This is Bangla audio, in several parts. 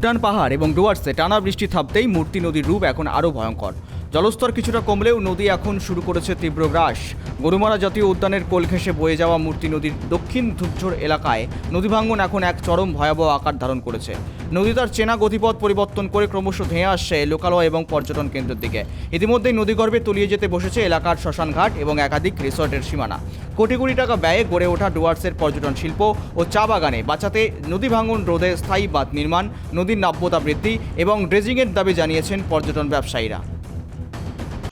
ভুটান পাহাড় এবং ডুয়ার্সে টানা বৃষ্টি থামতেই মূর্তি নদীর রূপ এখন আরও ভয়ঙ্কর। জলস্তর কিছুটা কমলেও নদী এখন শুরু করেছে তীব্র গ্রাস। গরুমারা জাতীয় উদ্যানের কোল ঘেঁষে বয়ে যাওয়া মূর্তি নদীর দক্ষিণ ধূপঝড় এলাকায় নদী ভাঙন এখন এক চরম ভয়াবহ আকার ধারণ করেছে। নদী তার চেনা গতিপথ পরিবর্তন করে ক্রমশ ধেয়ে আসছে লোকালয় এবং পর্যটন কেন্দ্রের দিকে। ইতিমধ্যেই নদীগর্ভে তলিয়ে যেতে বসেছে এলাকার শ্মশানঘাট এবং একাধিক রিসর্টের সীমানা। কোটি কোটি টাকা ব্যয়ে গড়ে ওঠা ডুয়ার্সের পর্যটন শিল্প ও চা বাগানে বাঁচাতে নদী ভাঙন রোধে স্থায়ী বাঁধ নির্মাণ, নদীর নাব্যতা বৃদ্ধি এবং ড্রেজিংয়ের দাবি জানিয়েছেন পর্যটন ব্যবসায়ীরা।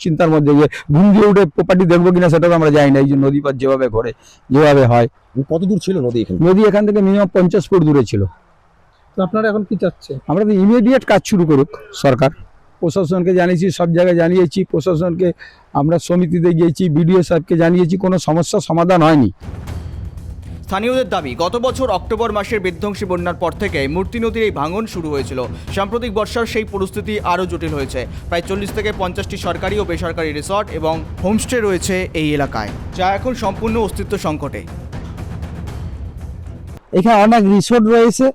চিন্তার মধ্যে যে ঘুম দিয়ে উঠে প্রপার্টি দেখবো কিনা সেটাও আমরা জানি না। এই যে নদীপথ যেভাবে ঘরে যেভাবে হয়। কত দূর ছিল নদী এখানে? নদী এখান থেকে মিনিমাম 50 ফুট দূরে ছিল। তো আপনারা এখন কি চাচ্ছে? আমরা তো ইমিডিয়েট কাজ শুরু করুক সরকার। প্রশাসনকে জানিয়েছি, সব জায়গায় জানিয়েছি, প্রশাসনকে আমরা সমিতিতে গিয়েছি, বিডিও সাহেবকে জানিয়েছি, কোনো সমস্যার সমাধান হয়নি। স্থানীয়দের দাবি, গত বছর অক্টোবর মাসের বিধ্বংসী বন্যার পর থেকে মূর্তি নদীর এই ভাঙন শুরু হয়েছিল। সাম্প্রতিক বর্ষার সেই পরিস্থিতি আরও জটিল হয়েছে। প্রায় 40 থেকে 50টি সরকারি ও বেসরকারি রিসর্ট এবং হোমস্টে রয়েছে এই এলাকায়, যা এখন সম্পূর্ণ অস্তিত্ব সংকটে। এখানে অনেক রিসোর্ট রয়েছে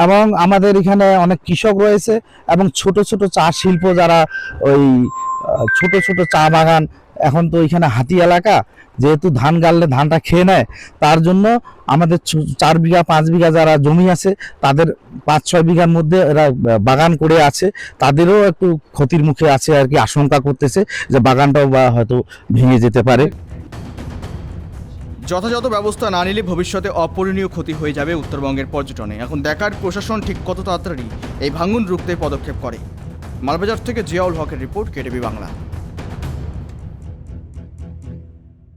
এবং আমাদের এখানে অনেক কৃষক রয়েছে এবং ছোট ছোট চা শিল্প, যারা ওই ছোট ছোট চা বাগান। এখন তো এখানে হাতি এলাকা, যেহেতু ধান গাড়লে ধানটা খেয়ে নেয়, তার জন্য আমাদের 4 বিঘা 5 বিঘা যারা জমি আছে, তাদের 5-6 বিঘার মধ্যে এরা বাগান করে আছে, তাদেরও একটু ক্ষতির মুখে আছে আর কি। আশঙ্কা করতেছে যে বাগানটাও বা হয়তো ভেঙে যেতে পারে। যথাযথ ব্যবস্থা না নিলে ভবিষ্যতে অপূরণীয় ক্ষতি হয়ে যাবে উত্তরবঙ্গের পর্যটনে। এখন দেখার প্রশাসন ঠিক কত তাড়াতাড়ি এই ভাঙন রুখতে পদক্ষেপ করে। মালবাজার থেকে জিয়াউল হকের রিপোর্ট, কেটিভি বাংলা।